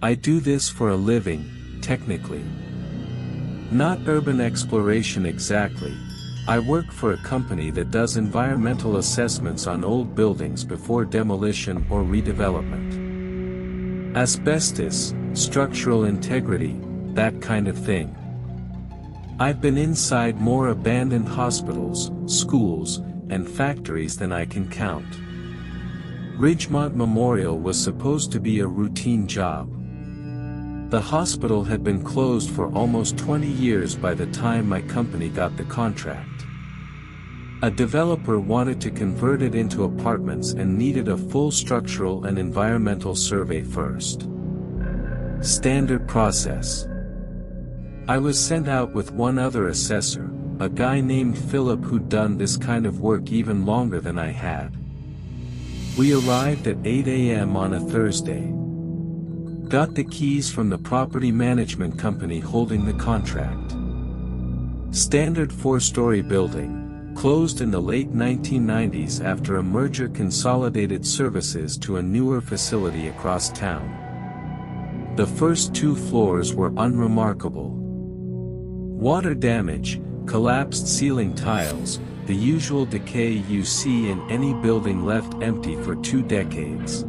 I do this for a living, technically. Not urban exploration exactly. I work for a company that does environmental assessments on old buildings before demolition or redevelopment. Asbestos, structural integrity, that kind of thing. I've been inside more abandoned hospitals, schools, and factories than I can count. Ridgemont Memorial was supposed to be a routine job. The hospital had been closed for almost 20 years by the time my company got the contract. A developer wanted to convert it into apartments and needed a full structural and environmental survey first. Standard process. I was sent out with one other assessor, a guy named Philip who'd done this kind of work even longer than I had. We arrived at 8 a.m. on a Thursday. Got the keys from the property management company holding the contract. Standard 4-story building, closed in the late 1990s after a merger consolidated services to a newer facility across town. The first 2 floors were unremarkable. Water damage, collapsed ceiling tiles, the usual decay you see in any building left empty for 2 decades.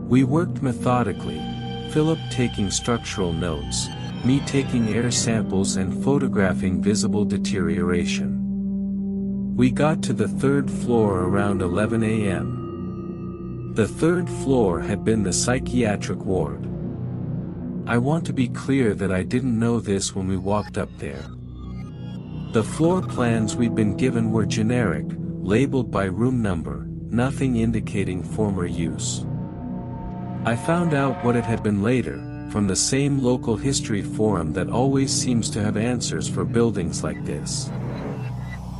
We worked methodically, Philip taking structural notes, me taking air samples and photographing visible deterioration. We got to the 3rd floor around 11 a.m. The 3rd floor had been the psychiatric ward. I want to be clear that I didn't know this when we walked up there. The floor plans we'd been given were generic, labeled by room number, nothing indicating former use. I found out what it had been later, from the same local history forum that always seems to have answers for buildings like this.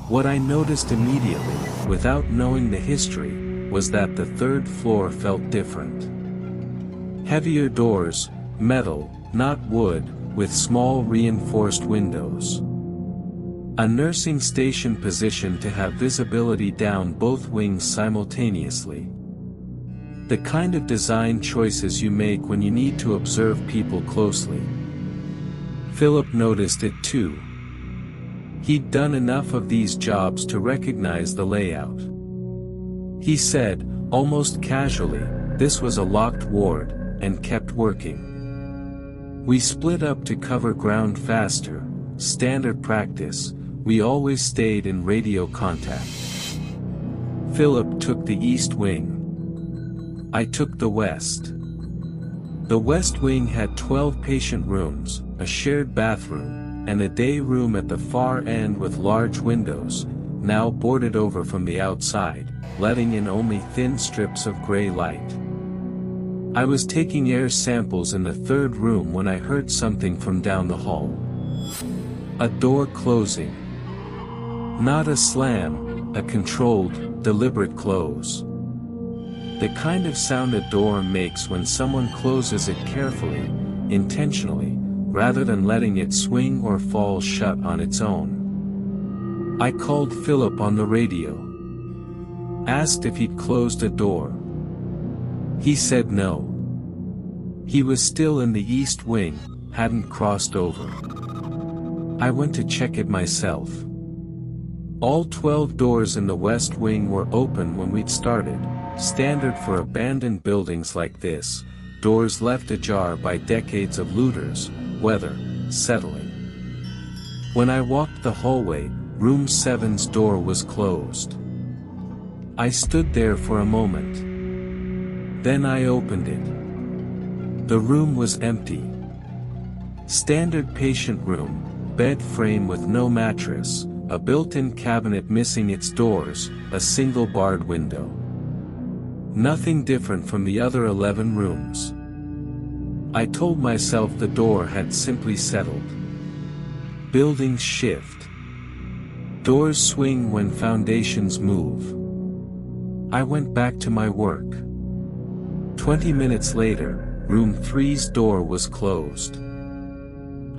What I noticed immediately, without knowing the history, was that the 3rd floor felt different. Heavier doors, metal, not wood, with small reinforced windows. A nursing station positioned to have visibility down both wings simultaneously. The kind of design choices you make when you need to observe people closely. Philip noticed it too. He'd done enough of these jobs to recognize the layout. He said, almost casually, this was a locked ward, and kept working. We split up to cover ground faster, standard practice, we always stayed in radio contact. Philip took the east wing. I took the west. The west wing had 12 patient rooms, a shared bathroom, and a day room at the far end with large windows, now boarded over from the outside, letting in only thin strips of gray light. I was taking air samples in the 3rd room when I heard something from down the hall. A door closing. Not a slam, a controlled, deliberate close. The kind of sound a door makes when someone closes it carefully, intentionally, rather than letting it swing or fall shut on its own. I called Philip on the radio. Asked if he'd closed a door. He said no. He was still in the east wing, hadn't crossed over. I went to check it myself. All 12 doors in the west wing were open when we'd started, standard for abandoned buildings like this, doors left ajar by decades of looters, weather, settling. When I walked the hallway, room 7's door was closed. I stood there for a moment. Then I opened it. The room was empty. Standard patient room, bed frame with no mattress, a built-in cabinet missing its doors, a single barred window. Nothing different from the other 11 rooms. I told myself the door had simply settled. Buildings shift. Doors swing when foundations move. I went back to my work. 20 minutes later, room 3's door was closed.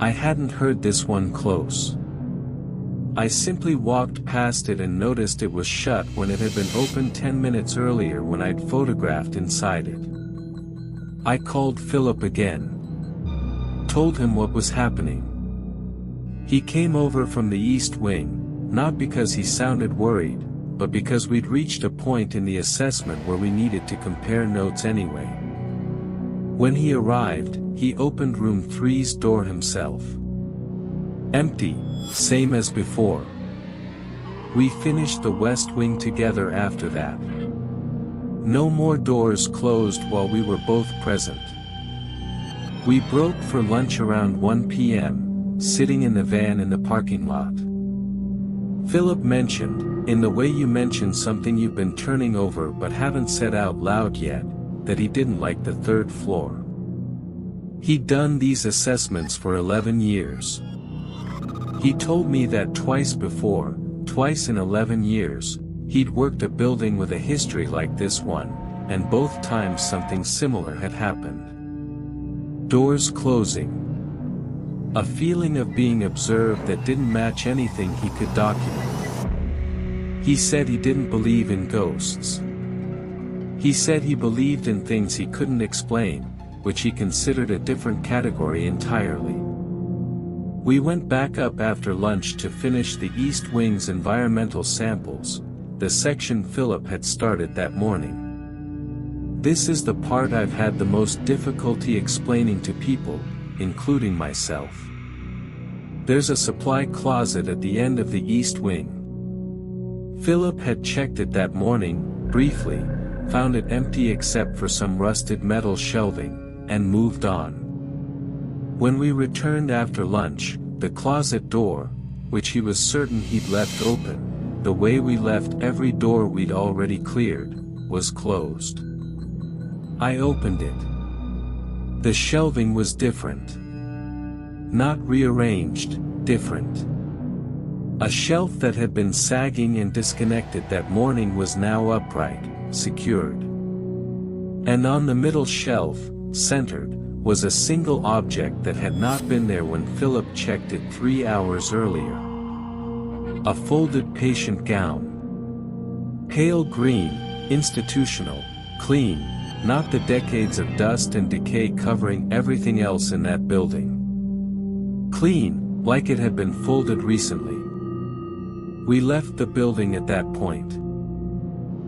I hadn't heard this one close. I simply walked past it and noticed it was shut when it had been opened 10 minutes earlier when I'd photographed inside it. I called Philip again. Told him what was happening. He came over from the East Wing, not because he sounded worried, but because we'd reached a point in the assessment where we needed to compare notes anyway. When he arrived, he opened room 3's door himself. Empty, same as before. We finished the West Wing together after that. No more doors closed while we were both present. We broke for lunch around 1 p.m., sitting in the van in the parking lot. Philip mentioned, in the way you mentioned something you've been turning over but haven't said out loud yet, that he didn't like the 3rd floor. He'd done these assessments for 11 years. He told me that twice before, twice in 11 years, he'd worked a building with a history like this one, and both times something similar had happened. Doors closing. A feeling of being observed that didn't match anything he could document. He said he didn't believe in ghosts. He said he believed in things he couldn't explain, which he considered a different category entirely. We went back up after lunch to finish the East Wing's environmental samples, the section Philip had started that morning. This is the part I've had the most difficulty explaining to people, including myself. There's a supply closet at the end of the East Wing. Philip had checked it that morning, briefly, found it empty except for some rusted metal shelving, and moved on. When we returned after lunch, the closet door, which he was certain he'd left open, the way we left every door we'd already cleared, was closed. I opened it. The shelving was different. Not rearranged, different. A shelf that had been sagging and disconnected that morning was now upright, secured. And on the middle shelf, centered, was a single object that had not been there when Philip checked it 3 hours earlier. A folded patient gown. Pale green, institutional, clean, not the decades of dust and decay covering everything else in that building. Clean, like it had been folded recently. We left the building at that point.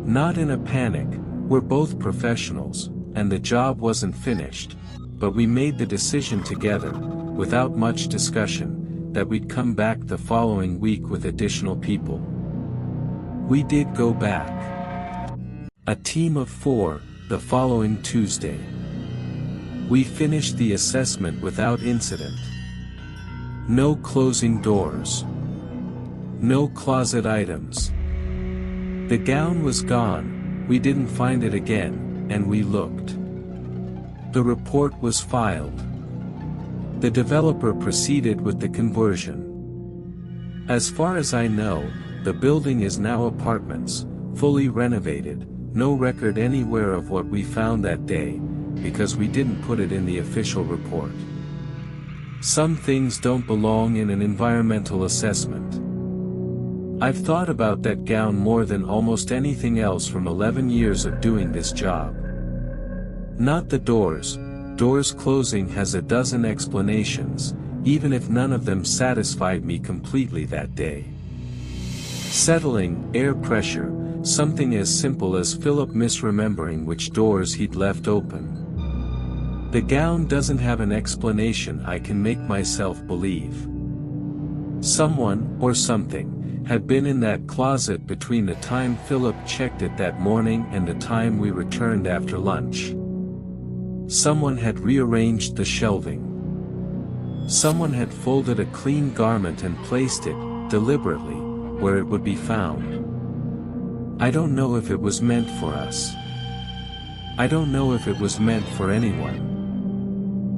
Not in a panic, we're both professionals, and the job wasn't finished, but we made the decision together, without much discussion, that we'd come back the following week with additional people. We did go back. A team of 4, the following Tuesday. We finished the assessment without incident. No closing doors. No closet items. The gown was gone, we didn't find it again, and we looked. The report was filed. The developer proceeded with the conversion. As far as I know, the building is now apartments, fully renovated, no record anywhere of what we found that day, because we didn't put it in the official report. Some things don't belong in an environmental assessment. I've thought about that gown more than almost anything else from 11 years of doing this job. Not the doors. Doors closing has a dozen explanations, even if none of them satisfied me completely that day. Settling, air pressure, something as simple as Philip misremembering which doors he'd left open. The gown doesn't have an explanation I can make myself believe. Someone, or something, had been in that closet between the time Philip checked it that morning and the time we returned after lunch. Someone had rearranged the shelving. Someone had folded a clean garment and placed it, deliberately, where it would be found. I don't know if it was meant for us. I don't know if it was meant for anyone.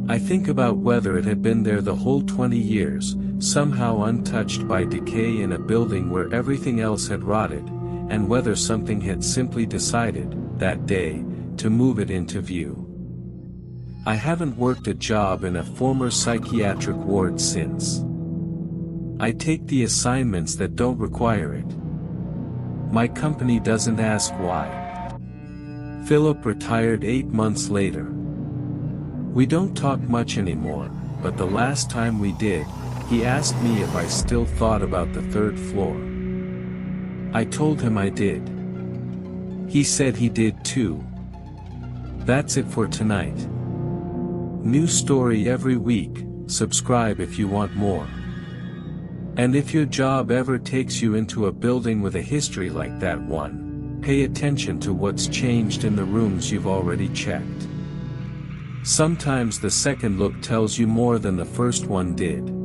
I think about whether it had been there the whole 20 years, somehow untouched by decay in a building where everything else had rotted, and whether something had simply decided, that day, to move it into view. I haven't worked a job in a former psychiatric ward since. I take the assignments that don't require it. My company doesn't ask why. Philip retired 8 months later. We don't talk much anymore, but the last time we did, he asked me if I still thought about the third floor. I told him I did. He said he did too. That's it for tonight. New story every week, subscribe if you want more. And if your job ever takes you into a building with a history like that one, pay attention to what's changed in the rooms you've already checked. Sometimes the second look tells you more than the first one did.